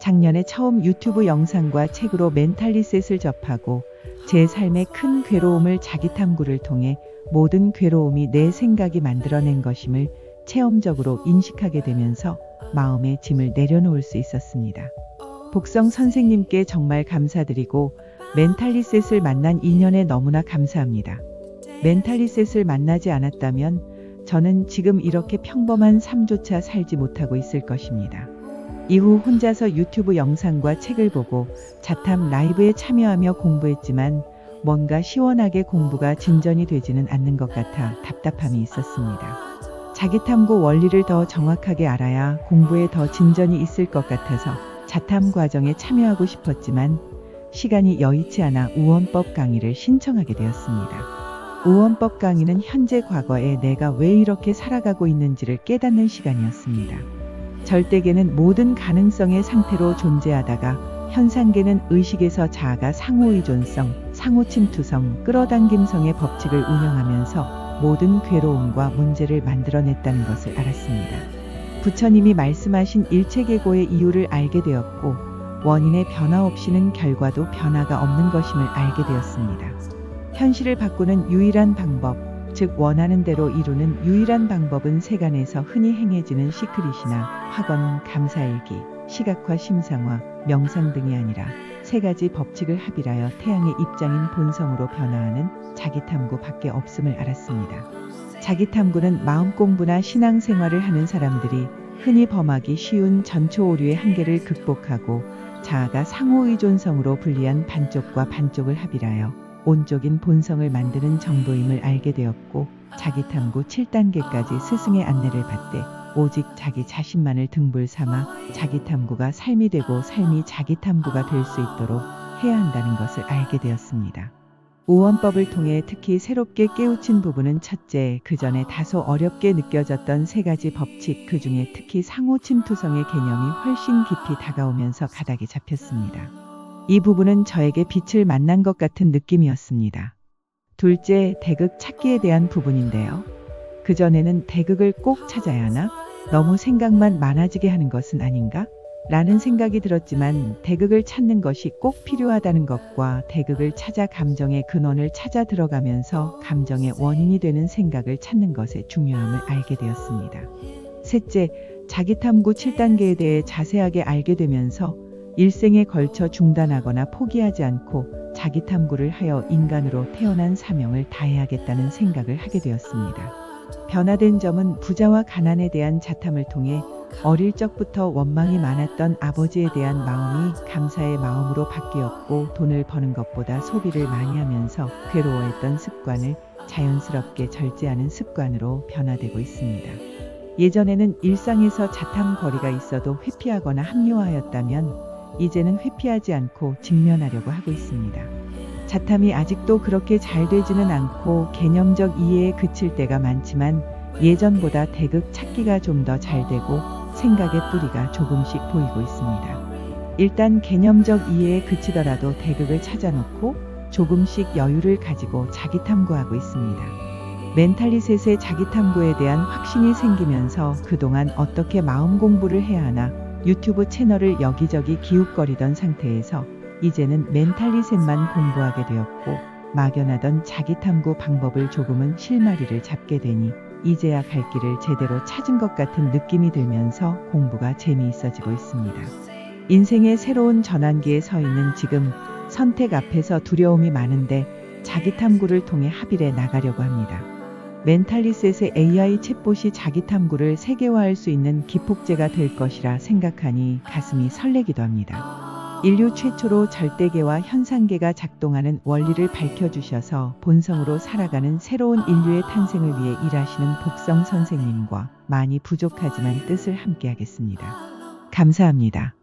작년에 처음 유튜브 영상과 책으로 멘탈리셋을 접하고 제 삶의 큰 괴로움을 자기탐구를 통해 모든 괴로움이 내 생각이 만들어낸 것임을 체험적으로 인식하게 되면서 마음의 짐을 내려놓을 수 있었습니다. 복성 선생님께 정말 감사드리고 멘탈리셋을 만난 인연에 너무나 감사합니다. 멘탈리셋을 만나지 않았다면 저는 지금 이렇게 평범한 삶조차 살지 못하고 있을 것입니다. 이후 혼자서 유튜브 영상과 책을 보고 자탐 라이브에 참여하며 공부했지만 뭔가 시원하게 공부가 진전이 되지는 않는 것 같아 답답함이 있었습니다. 자기탐구 원리를 더 정확하게 알아야 공부에 더 진전이 있을 것 같아서 자탐 과정에 참여하고 싶었지만 시간이 여의치 않아 우원법 강의를 신청하게 되었습니다. 우원법 강의는 현재 과거에 내가 왜 이렇게 살아가고 있는지를 깨닫는 시간이었습니다. 절대계는 모든 가능성의 상태로 존재하다가 현상계는 의식에서 자아가 상호의존성, 상호침투성, 끌어당김성의 법칙을 운영하면서 모든 괴로움과 문제를 만들어냈다는 것을 알았습니다. 부처님이 말씀하신 일체계고의 이유를 알게 되었고 원인의 변화 없이는 결과도 변화가 없는 것임을 알게 되었습니다. 현실을 바꾸는 유일한 방법, 즉 원하는 대로 이루는 유일한 방법은 세간에서 흔히 행해지는 시크릿이나 학원, 감사일기, 시각화, 심상화, 명상 등이 아니라 세 가지 법칙을 합일하여 태양의 입장인 본성으로 변화하는 자기탐구 밖에 없음을 알았습니다. 자기탐구는 마음공부나 신앙생활을 하는 사람들이 흔히 범하기 쉬운 전초오류의 한계를 극복하고 자아가 상호의존성으로 분리한 반쪽과 반쪽을 합일하여 온적인 본성을 만드는 정도임을 알게 되었고 자기탐구 7단계까지 스승의 안내를 받되 오직 자기 자신만을 등불 삼아 자기탐구가 삶이 되고 삶이 자기탐구가 될 수 있도록 해야 한다는 것을 알게 되었습니다. 우원법을 통해 특히 새롭게 깨우친 부분은 첫째, 그 전에 다소 어렵게 느껴졌던 세 가지 법칙, 그 중에 특히 상호침투성의 개념이 훨씬 깊이 다가오면서 가닥이 잡혔습니다. 이 부분은 저에게 빛을 만난 것 같은 느낌이었습니다. 둘째, 대극 찾기에 대한 부분인데요. 그전에는 대극을 꼭 찾아야 하나? 너무 생각만 많아지게 하는 것은 아닌가? 라는 생각이 들었지만 대극을 찾는 것이 꼭 필요하다는 것과 대극을 찾아 감정의 근원을 찾아 들어가면서 감정의 원인이 되는 생각을 찾는 것의 중요함을 알게 되었습니다. 셋째, 자기탐구 7단계에 대해 자세하게 알게 되면서 일생에 걸쳐 중단하거나 포기하지 않고 자기탐구를 하여 인간으로 태어난 사명을 다해야겠다는 생각을 하게 되었습니다. 변화된 점은 부자와 가난에 대한 자탐을 통해 어릴 적부터 원망이 많았던 아버지에 대한 마음이 감사의 마음으로 바뀌었고 돈을 버는 것보다 소비를 많이 하면서 괴로워했던 습관을 자연스럽게 절제하는 습관으로 변화되고 있습니다. 예전에는 일상에서 자탐 거리가 있어도 회피하거나 합리화하였다면 이제는 회피하지 않고 직면하려고 하고 있습니다. 자탐이 아직도 그렇게 잘 되지는 않고 개념적 이해에 그칠 때가 많지만 예전보다 대극 찾기가 좀 더 잘 되고 생각의 뿌리가 조금씩 보이고 있습니다. 일단 개념적 이해에 그치더라도 대극을 찾아놓고 조금씩 여유를 가지고 자기탐구하고 있습니다. 멘탈리셋의 자기탐구에 대한 확신이 생기면서 그동안 어떻게 마음 공부를 해야 하나 유튜브 채널을 여기저기 기웃거리던 상태에서 이제는 멘탈리셋만 공부하게 되었고 막연하던 자기탐구 방법을 조금은 실마리를 잡게 되니 이제야 갈 길을 제대로 찾은 것 같은 느낌이 들면서 공부가 재미있어지고 있습니다. 인생의 새로운 전환기에 서 있는 지금 선택 앞에서 두려움이 많은데 자기탐구를 통해 합일해 나가려고 합니다. 멘탈리셋의 AI 챗봇이 자기탐구를 세계화할 수 있는 기폭제가 될 것이라 생각하니 가슴이 설레기도 합니다. 인류 최초로 절대계와 현상계가 작동하는 원리를 밝혀주셔서 본성으로 살아가는 새로운 인류의 탄생을 위해 일하시는 복성 선생님과 많이 부족하지만 뜻을 함께하겠습니다. 감사합니다.